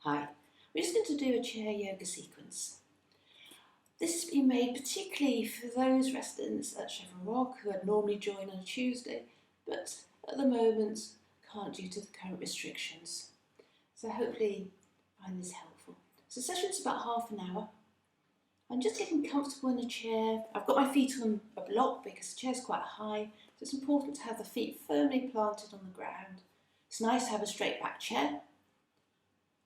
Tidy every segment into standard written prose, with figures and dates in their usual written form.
Hi, we're just going to do a chair yoga sequence. This has been made particularly for those residents at Cheval Roc who would normally join on a Tuesday, but at the moment can't due to the current restrictions. So hopefully you find this helpful. So the session's about half an hour. I'm just getting comfortable in a chair. I've got my feet on a block because the chair's quite high, so it's important to have the feet firmly planted on the ground. It's nice to have a straight back chair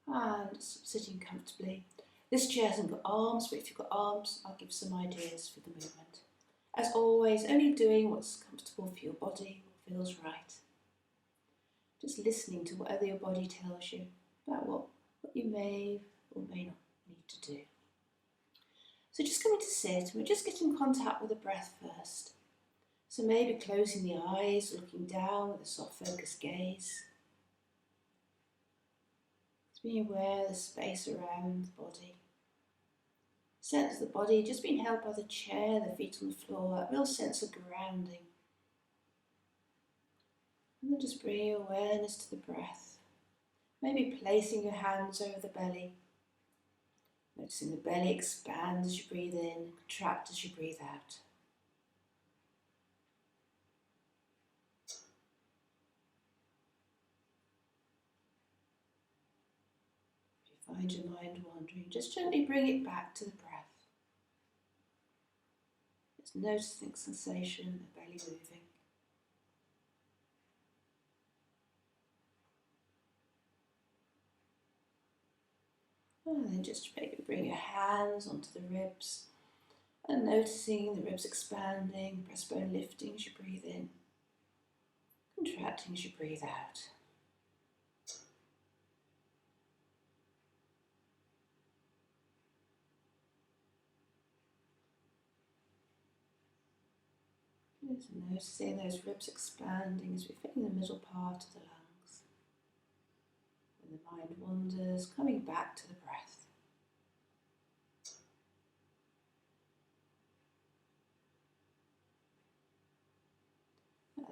and sitting comfortably. This chair hasn't got arms, but if you've got arms, I'll give some ideas for the movement. As always, only doing what's comfortable for your body, what feels right. Just listening to whatever your body tells you about what you may or may not need to do. So just coming to sit, and we're just getting in contact with the breath first. So maybe closing the eyes, looking down with a soft focused gaze. Being aware of the space around the body. Sense the body just being held by the chair, the feet on the floor, that real sense of grounding. And then just bring your awareness to the breath. Maybe placing your hands over the belly. Noticing the belly expand as you breathe in, contract as you breathe out. Find your mind wandering, just gently bring it back to the breath. Just noticing sensation, the belly moving. And then just maybe bring your hands onto the ribs and noticing the ribs expanding, breastbone lifting as you breathe in, contracting as you breathe out. Just noticing those ribs expanding as we fill the middle part of the lungs. When the mind wanders, coming back to the breath.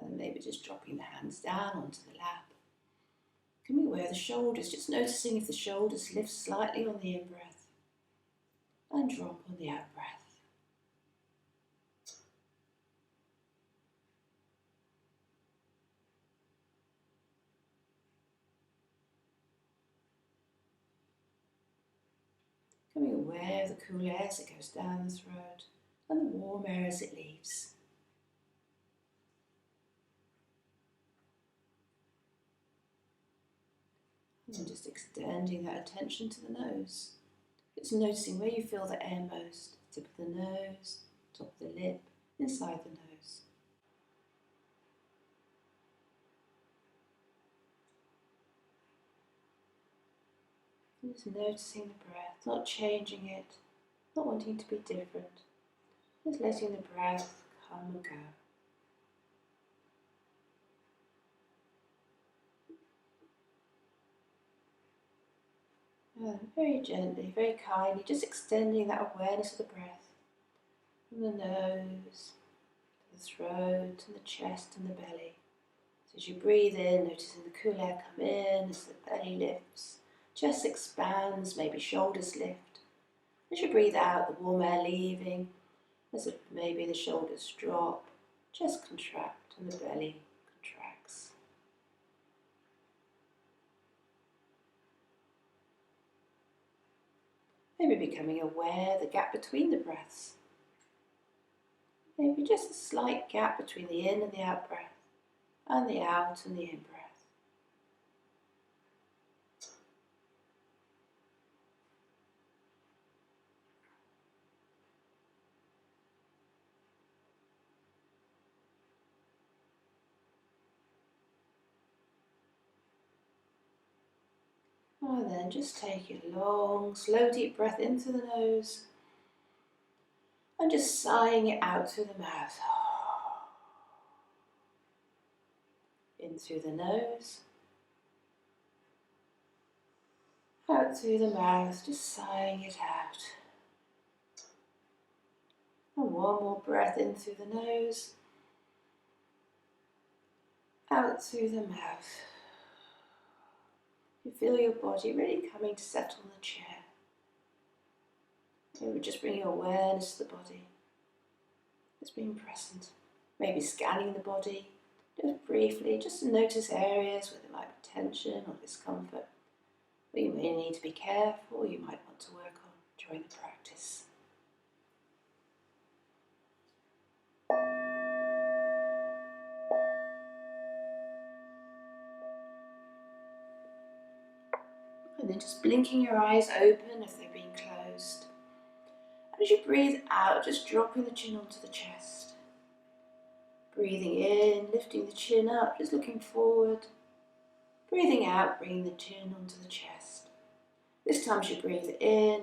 And maybe just dropping the hands down onto the lap. Coming aware of the shoulders, just noticing if the shoulders lift slightly on the in-breath and drop on the out-breath. Becoming aware of the cool air as it goes down the throat and the warm air as it leaves. And then just extending that attention to the nose. Just noticing where you feel the air most. Tip of the nose, top of the lip, inside the nose. Just noticing the breath, not changing it, not wanting to be different. Just letting the breath come and go. Very gently, very kindly, just extending that awareness of the breath from the nose, to the throat, and the chest and the belly. So as you breathe in, noticing the cool air come in, as the belly lifts, chest expands, maybe shoulders lift. As you breathe out, the warm air leaving, as maybe the shoulders drop, chest contract, and the belly contracts. Maybe becoming aware of the gap between the breaths. Maybe just a slight gap between the in and the out breath, and the out and the in breath. And then just take a long, slow, deep breath in through the nose and just sighing it out through the mouth. In through the nose, out through the mouth, just sighing it out. And one more breath in through the nose, out through the mouth. You feel your body really coming to settle in the chair. Maybe just bring your awareness to the body. Just being present. Maybe scanning the body, just briefly, just to notice areas where there might be tension or discomfort, where you may need to be careful, or you might want to work on during the practice. And then just blinking your eyes open if they've been closed. And as you breathe out, just dropping the chin onto the chest. Breathing in, lifting the chin up, just looking forward. Breathing out, bringing the chin onto the chest. This time as you breathe in,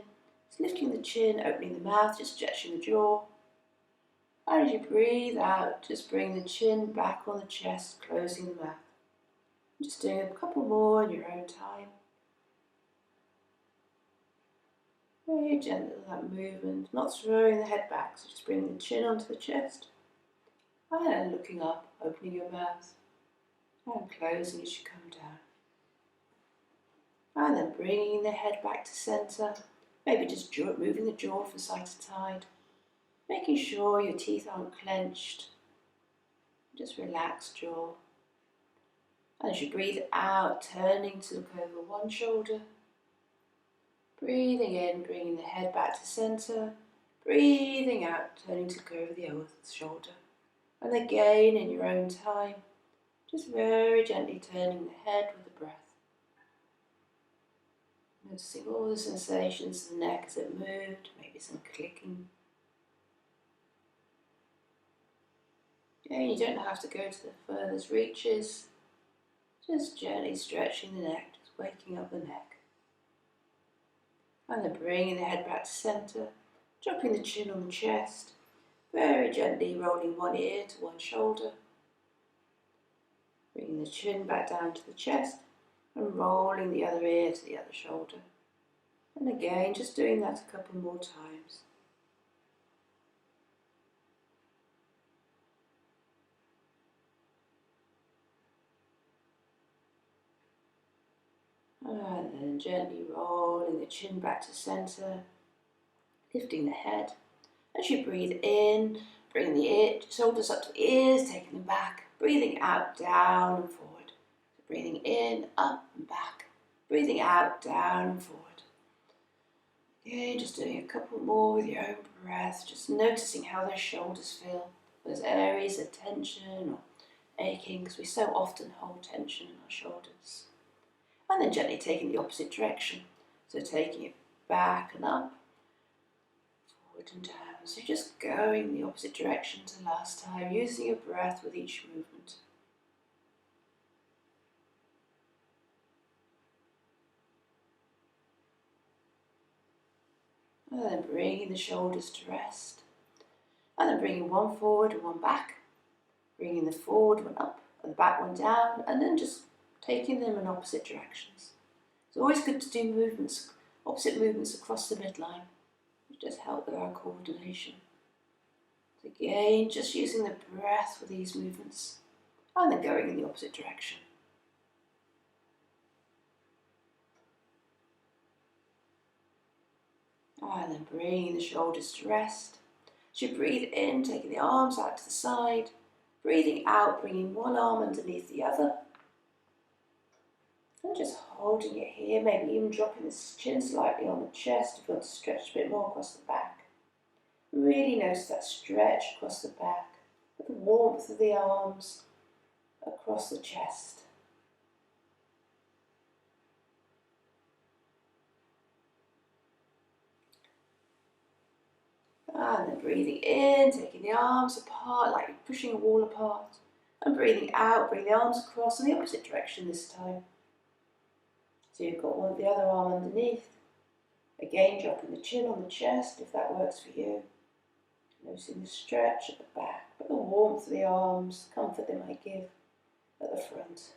just lifting the chin, opening the mouth, just stretching the jaw. And as you breathe out, just bring the chin back on the chest, closing the mouth. Just doing a couple more in your own time. Very gentle with that movement, not throwing the head back, so just bringing the chin onto the chest. And then looking up, opening your mouth, and closing as you come down. And then bringing the head back to centre, maybe just moving the jaw from side to side, making sure your teeth aren't clenched. Just relax jaw. And as you breathe out, turning to look over one shoulder. Breathing in, bringing the head back to centre. Breathing out, turning to look over the other shoulder. And again, in your own time, just very gently turning the head with the breath. Noticing all the sensations in the neck as it moved, maybe some clicking. Again, you don't have to go to the furthest reaches. Just gently stretching the neck, just waking up the neck. And then bringing the head back to centre, dropping the chin on the chest, very gently rolling one ear to one shoulder. Bringing the chin back down to the chest and rolling the other ear to the other shoulder. And again, just doing that a couple more times. And then gently rolling the chin back to centre, lifting the head. As you breathe in, bring the shoulders up to the ears, taking them back. Breathing out, down and forward. So breathing in, up and back. Breathing out, down and forward. Again, just doing a couple more with your own breath, just noticing how those shoulders feel. Those areas of tension or aching, because we so often hold tension in our shoulders. And then gently taking the opposite direction. So taking it back and up, forward and down. So just going the opposite direction to last time, using your breath with each movement. And then bringing the shoulders to rest. And then bringing one forward and one back. Bringing the forward one up and the back one down. And then just taking them in opposite directions. It's always good to do movements, opposite movements across the midline, which does help with our coordination. So again, just using the breath with these movements, and then going in the opposite direction. And then bringing the shoulders to rest. As you breathe in, taking the arms out to the side, breathing out, bringing one arm underneath the other. And just holding it here, maybe even dropping the chin slightly on the chest if you want to stretch a bit more across the back. Really notice that stretch across the back, the warmth of the arms across the chest. And then breathing in, taking the arms apart, like you're pushing a wall apart. And breathing out, bring the arms across in the opposite direction this time. So you've got the other arm underneath. Again, dropping the chin on the chest if that works for you. Noticing the stretch at the back, but the warmth of the arms, comfort they might give at the front.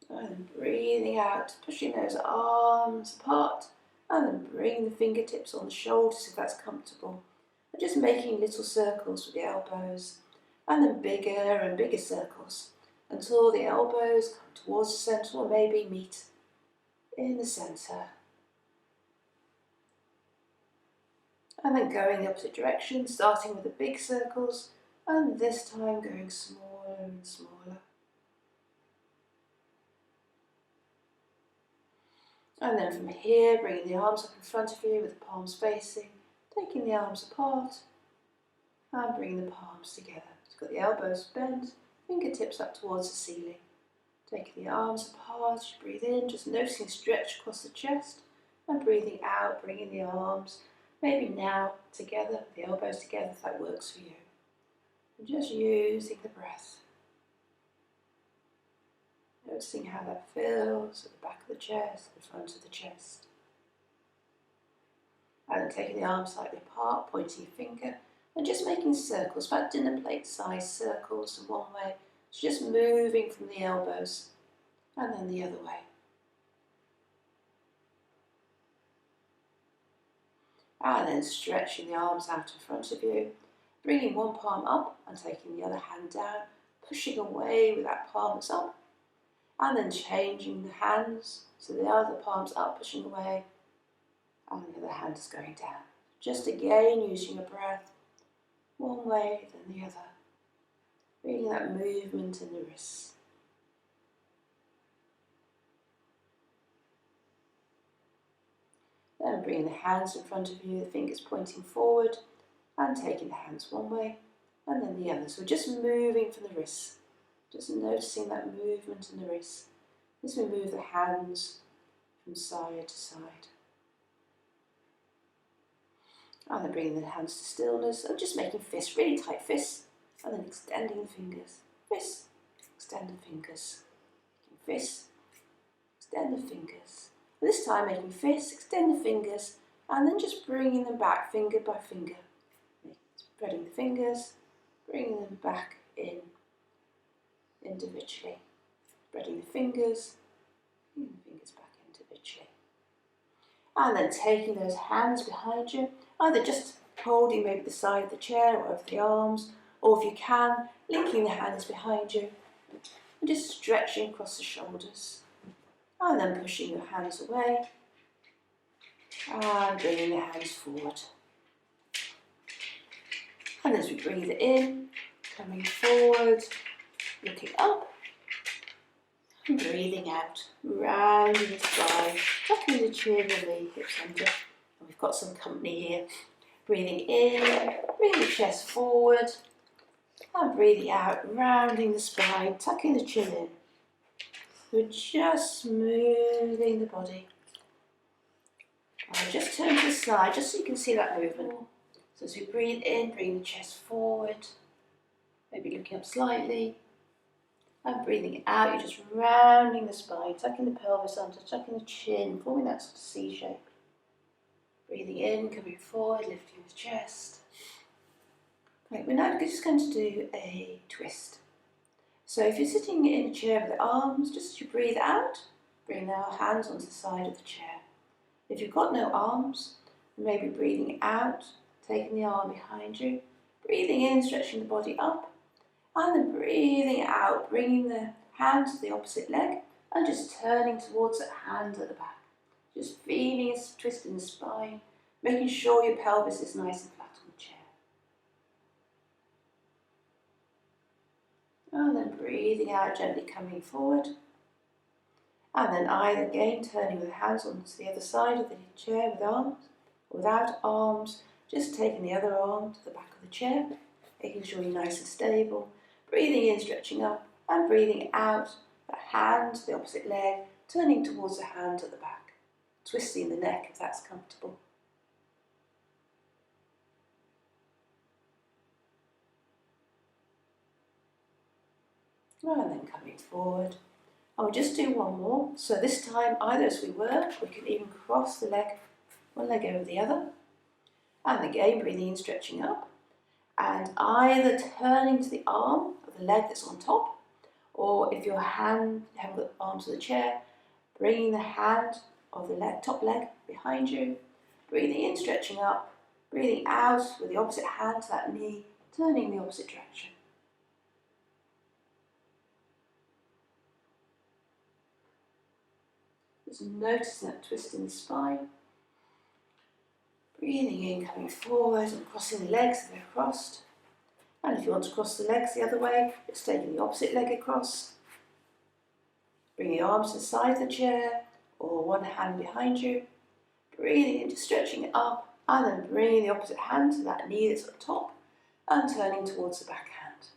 And then breathing out, pushing those arms apart, and then bringing the fingertips on the shoulders if that's comfortable. And just making little circles with the elbows. and then bigger and bigger circles until the elbows come towards the centre or maybe meet in the centre. And then going the opposite direction, starting with the big circles and this time going smaller and smaller. And then from here, bringing the arms up in front of you with the palms facing, taking the arms apart and bringing the palms together. So you've got the elbows bent, fingertips up towards the ceiling. Taking the arms apart, you breathe in, just noticing stretch across the chest and breathing out, bringing the arms maybe now together, the elbows together if that works for you. And just using the breath. Noticing how that feels at the back of the chest, the front of the chest. And then taking the arms slightly apart, pointing your finger, and just making circles, about dinner plate size circles in one way. So just moving from the elbows and then the other way. And then stretching the arms out in front of you, bringing one palm up and taking the other hand down, pushing away with that palm that's up. And then changing the hands, so the other palm's up, pushing away, and the other hand is going down. Just again using your breath, one way then the other. Feeling that movement in the wrists. Then bringing the hands in front of you, the fingers pointing forward, and taking the hands one way, and then the other. So just moving from the wrists. Just noticing that movement in the wrists as we move the hands from side to side. And then bringing the hands to stillness and just making fists, really tight fists, and then extending the fingers. Fists, extend the fingers. Fists, extend the fingers. This time making fists, extend the fingers, and then just bringing them back finger by finger. Spreading the fingers, bringing them back in individually. Spreading the fingers, bringing the fingers back individually. And then taking those hands behind you, either just holding maybe the side of the chair or over the arms, or if you can, linking the hands behind you and just stretching across the shoulders. And then pushing your hands away and bringing the hands forward. And as we breathe in, coming forward, looking up, and breathing out, rounding the spine, tucking the chin and the hips under. And we've got some company here. Breathing in, bringing the chest forward, and breathing out, rounding the spine, tucking the chin in. We're just smoothing the body. I'll just turn to the side, just so you can see that movement. So as we breathe in, bring the chest forward, maybe looking up slightly. And breathing out, you're just rounding the spine, tucking the pelvis under, tucking the chin, forming that sort of C shape. Breathing in, coming forward, lifting the chest. Right, we're now just going to do a twist. So if you're sitting in a chair with the arms, just as you breathe out, bring the hands onto the side of the chair. If you've got no arms, maybe breathing out, taking the arm behind you, breathing in, stretching the body up, and then breathing out, bringing the hand to the opposite leg and just turning towards that hand at the back. Just feeling a twist in the spine, making sure your pelvis is nice and flat on the chair. And then breathing out, gently coming forward. And then either again turning with the hands onto the other side of the chair with arms, or without arms, just taking the other arm to the back of the chair, making sure you're nice and stable. Breathing in, stretching up, and breathing out, the hand to the opposite leg, turning towards the hand at the back, twisting the neck if that's comfortable. And then coming forward. And we'll just do one more. So this time, either as we work, we can even cross the leg, one leg over the other. And again, breathing in, stretching up. And either turning to the arm of the leg that's on top, or if your hand, you haven't got the arms of the chair, bringing the hand of the leg, top leg behind you. Breathing in, stretching up. Breathing out with the opposite hand to that knee, turning the opposite direction. Just noticing that twist in the spine. Breathing in, coming forward and crossing the legs if they're crossed. And if you want to cross the legs the other way, just taking the opposite leg across. Bring your arms to the side of the chair or one hand behind you. Breathing in, just stretching it up, and then bringing the opposite hand to that knee that's on top and turning towards the back hand.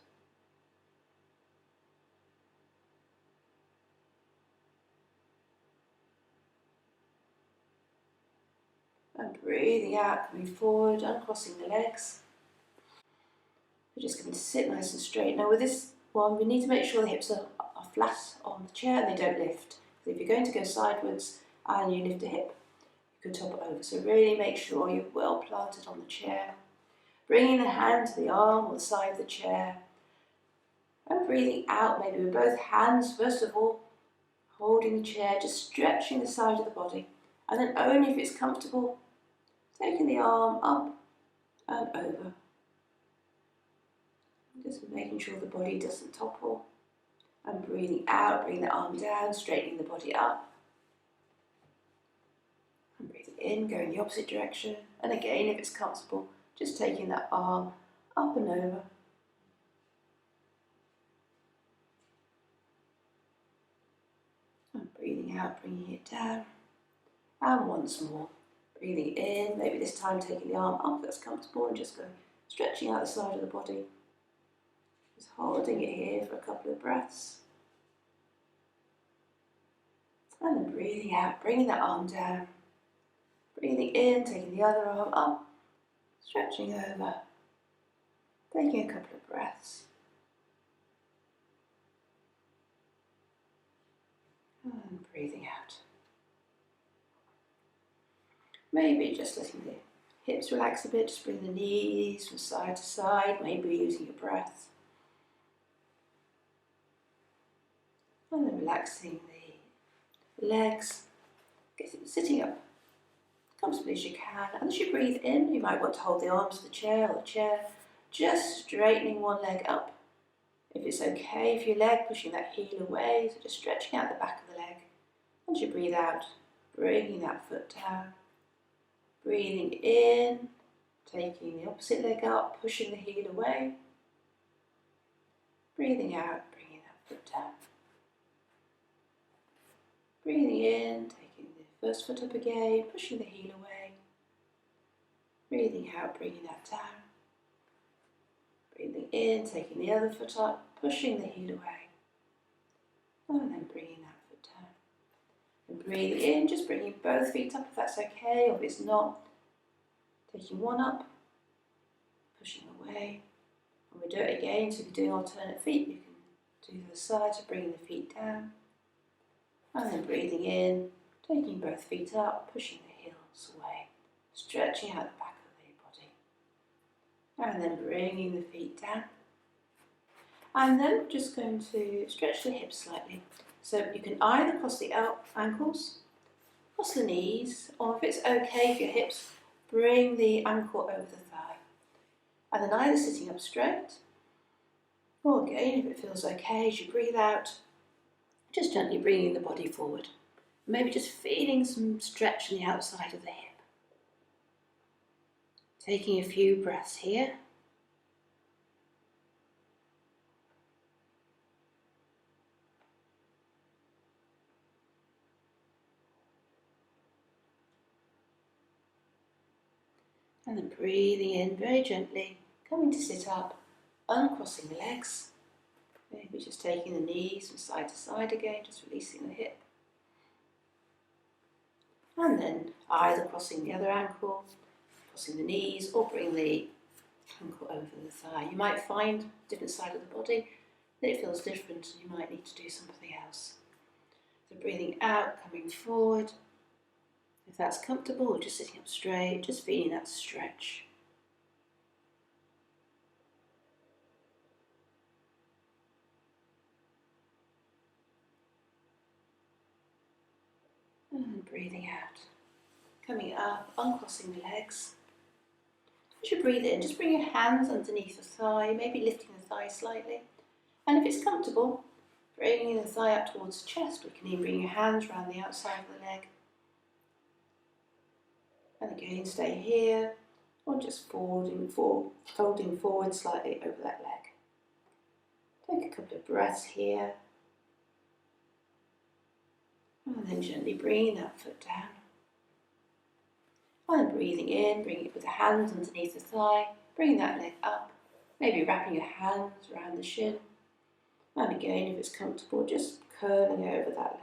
And breathing out, coming forward, uncrossing the legs. We're just going to sit nice and straight. Now with this one, we need to make sure the hips are flat on the chair and they don't lift. Because if you're going to go sideways and you lift a hip, you could topple over. So really make sure you're well planted on the chair. Bringing the hand to the arm or the side of the chair. And breathing out, maybe with both hands, first of all, holding the chair, just stretching the side of the body. And then only if it's comfortable, taking the arm up and over. Just making sure the body doesn't topple. And breathing out, bring the arm down, straightening the body up. And breathing in, going the opposite direction. And again, if it's comfortable, just taking that arm up and over. And breathing out, bringing it down. And once more, breathing in, maybe this time taking the arm up if that's comfortable and just going stretching out the side of the body. Just holding it here for a couple of breaths. And then breathing out, bringing that arm down. Breathing in, taking the other arm up, stretching over. Taking a couple of breaths. And breathing out. Maybe just letting the hips relax a bit, just bring the knees from side to side, maybe using your breath. And then relaxing the legs, sitting up comfortably as you can. And as you breathe in, you might want to hold the arms of the chair or the chair, just straightening one leg up. If it's okay for your leg, pushing that heel away, so just stretching out the back of the leg. As you breathe out, bringing that foot down. Breathing in, taking the opposite leg up, pushing the heel away. Breathing out, bringing that foot down. Breathing in, taking the first foot up again, pushing the heel away. Breathing out, bringing that down. Breathing in, taking the other foot up, pushing the heel away. And then bringing that foot down. And breathing in, just bringing both feet up if that's okay, or if it's not, taking one up, pushing away. And we'll do it again, so if you're doing alternate feet, you can do the other side, so bringing the feet down. And then breathing in, taking both feet up, pushing the heels away, stretching out the back of the body. And then bringing the feet down. And then we're just going to stretch the hips slightly. So you can either cross the ankles, cross the knees, or if it's okay for your hips, bring the ankle over the thigh. And then either sitting up straight, or again, if it feels okay, as you breathe out, just gently bringing the body forward. Maybe just feeling some stretch on the outside of the hip. Taking a few breaths here. And then breathing in very gently, coming to sit up, uncrossing the legs. Maybe just taking the knees from side to side again, just releasing the hip. And then either crossing the other ankle, crossing the knees, or bring the ankle over the thigh. You might find different side of the body that it feels different and you might need to do something else. So breathing out, coming forward. If that's comfortable, just sitting up straight, just feeling that stretch. And breathing out. Coming up, uncrossing the legs. As you breathe in, just bring your hands underneath the thigh, maybe lifting the thigh slightly. And if it's comfortable, bringing the thigh up towards the chest. We can even bring your hands around the outside of the leg. And again, stay here, or just folding forward slightly over that leg. Take a couple of breaths here. And then gently bringing that foot down. And then breathing in, bring it with the hands underneath the thigh, bring that leg up, maybe wrapping your hands around the shin. And again, if it's comfortable, just curling over that leg.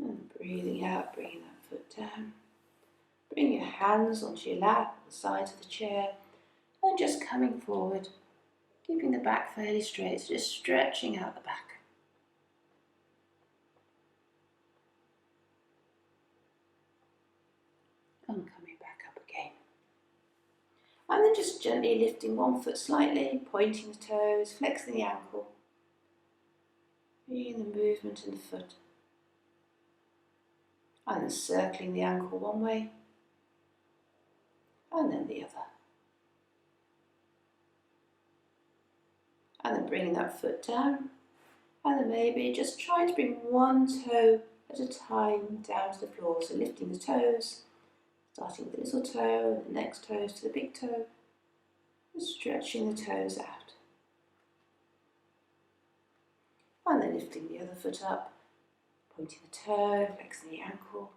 And breathing out, bringing that foot down. Bring your hands onto your lap, the sides of the chair, and just coming forward, keeping the back fairly straight, so just stretching out the back. And coming back up again. And then just gently lifting one foot slightly, pointing the toes, flexing the ankle. Feeling the movement in the foot. And then circling the ankle one way, and then the other. And then bringing that foot down, and then maybe just try to bring one toe at a time down to the floor. So lifting the toes, starting with the little toe, and the next toes to the big toe, and stretching the toes out. And then lifting the other foot up, pointing the toe, flexing the ankle.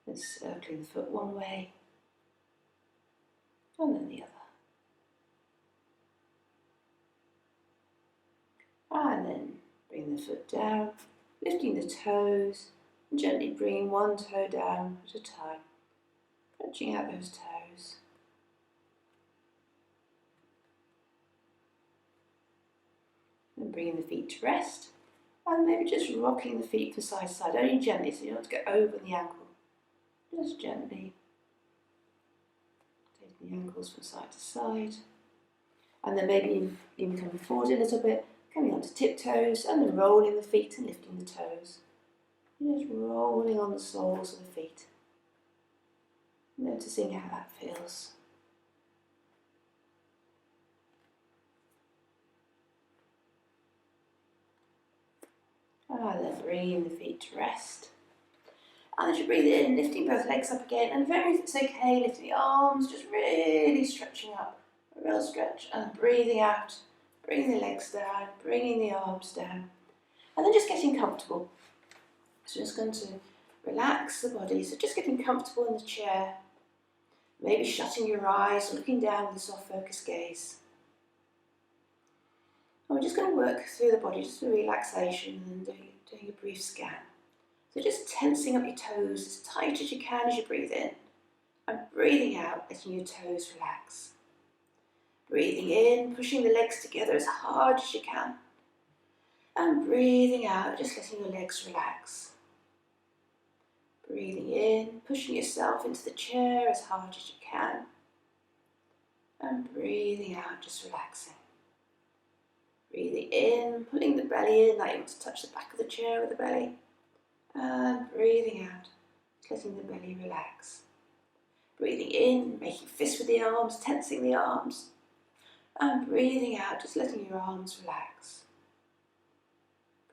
Then circling the foot one way, and then the other. And then bring the foot down, lifting the toes, and gently bringing one toe down at a time, stretching out those toes. Then bringing the feet to rest, and maybe just rocking the feet from side to side, only gently, so you don't have to get over the ankle. Just gently taking the ankles from side to side, and then maybe even coming forward a little bit, coming onto tiptoes, and then rolling the feet and lifting the toes. Just rolling on the soles of the feet, noticing how that feels. And then bringing the feet to rest. And as you breathe in, lifting both legs up again, and if it's okay, lifting the arms, just really stretching up, a real stretch, and breathing out, bringing the legs down, bringing the arms down, and then just getting comfortable. So just going to relax the body, so just getting comfortable in the chair, maybe shutting your eyes or looking down with a soft focused gaze. And we're just going to work through the body, just a relaxation, and doing a brief scan. So just tensing up your toes as tight as you can as you breathe in, and breathing out, letting your toes relax. Breathing in, pushing the legs together as hard as you can, and breathing out, just letting your legs relax. Breathing in, pushing yourself into the chair as hard as you can, and breathing out, just relaxing. Breathing in, pulling the belly in, like you want to touch the back of the chair with the belly. And breathing out, letting the belly relax. Breathing in, making fists with the arms, tensing the arms. And breathing out, just letting your arms relax.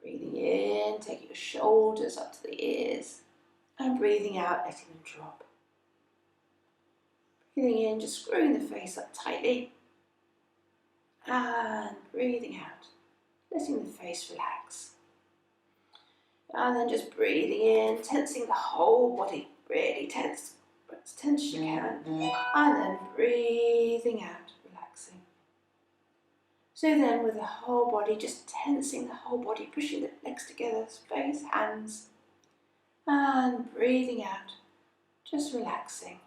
Breathing in, taking your shoulders up to the ears. And breathing out, letting them drop. Breathing in, just screwing the face up tightly. And breathing out, letting the face relax. And then just breathing in, tensing the whole body, really tense, but as tense as you can. And then breathing out, relaxing. So then with the whole body, just tensing the whole body, pushing the legs together, face, hands. And breathing out, just relaxing.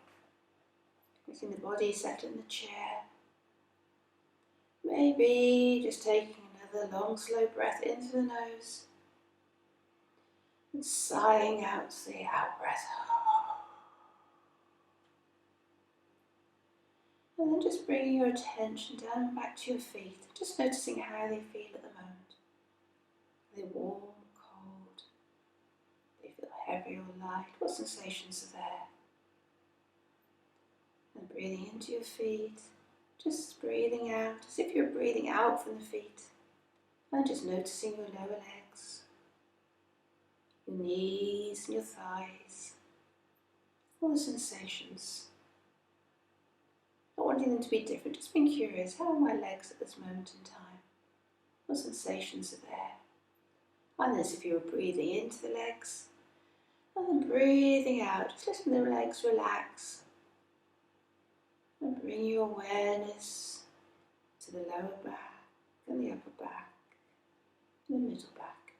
Letting the body settle in the chair. Maybe just taking another long, slow breath into the nose. And sighing out the out breath. And then just bringing your attention down and back to your feet, just noticing how they feel at the moment. Are they warm, cold? Do they feel heavy or light? What sensations are there? And breathing into your feet, just breathing out as if you're breathing out from the feet. And just noticing your lower legs, your knees and your thighs, all the sensations. Not wanting them to be different, just being curious, how are my legs at this moment in time? What sensations are there? And then as if you were breathing into the legs, and then breathing out, just letting the legs relax. And bring your awareness to the lower back and the upper back, and the middle back.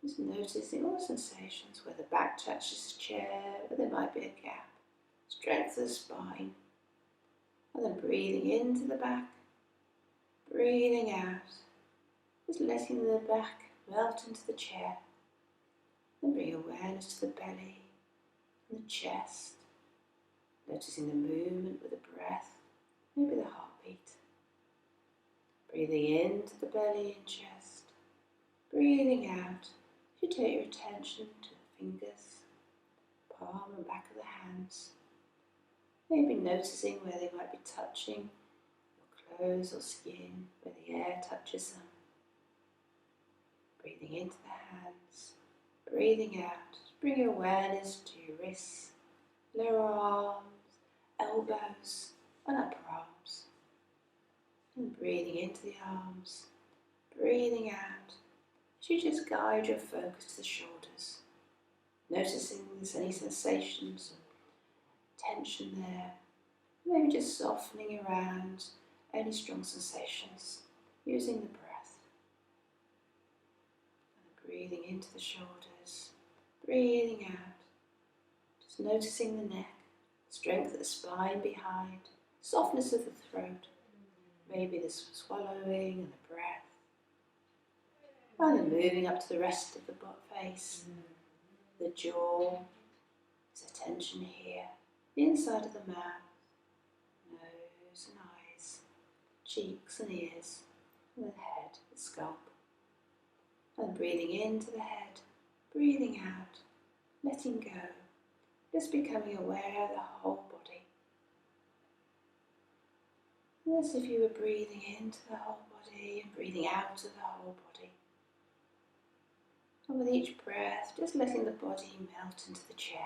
Just noticing all the sensations, where the back touches the chair, where there might be a gap. Strength of the spine. And then breathing into the back, breathing out. Just letting the back melt into the chair. And bring awareness to the belly and the chest. Noticing the movement with the breath, maybe the heartbeat. Breathing into the belly and chest. Breathing out. You take your attention to the fingers, palm and back of the hands. Maybe noticing where they might be touching your clothes or skin, where the air touches them. Breathing into the hands, breathing out. Bring your awareness to your wrists, lower arms, elbows and upper arms. And breathing into the arms, breathing out. As you just guide your focus to the shoulders, noticing if there's any sensations of tension there, maybe just softening around any strong sensations, using the breath. And breathing into the shoulders, breathing out, just noticing the neck, strength of the spine behind, softness of the throat, maybe the swallowing and the breath. And then moving up to the rest of the face, the jaw, there's a tension here, the inside of the mouth, nose and eyes, cheeks and ears, and the head, the scalp. And breathing into the head, breathing out, letting go, just becoming aware of the whole body. And as if you were breathing into the whole body and breathing out of the whole body. And with each breath, just letting the body melt into the chair.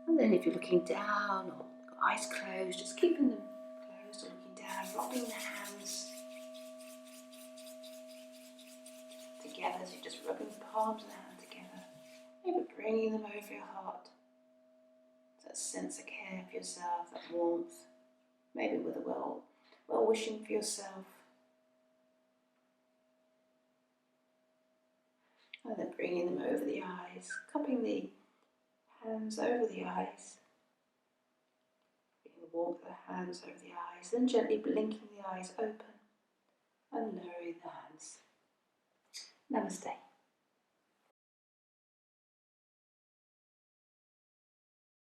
And then if you're looking down or eyes closed, just keeping them closed or looking down, rubbing the hands together, so you're just rubbing the palms of the hand together, maybe bringing them over your heart. That sense of care for yourself, that warmth, maybe with a well-wishing for yourself. And then bringing them over the eyes, cupping the hands over the eyes, bringing the warmth of the hands over the eyes, then gently blinking the eyes open and lowering the hands. Namaste.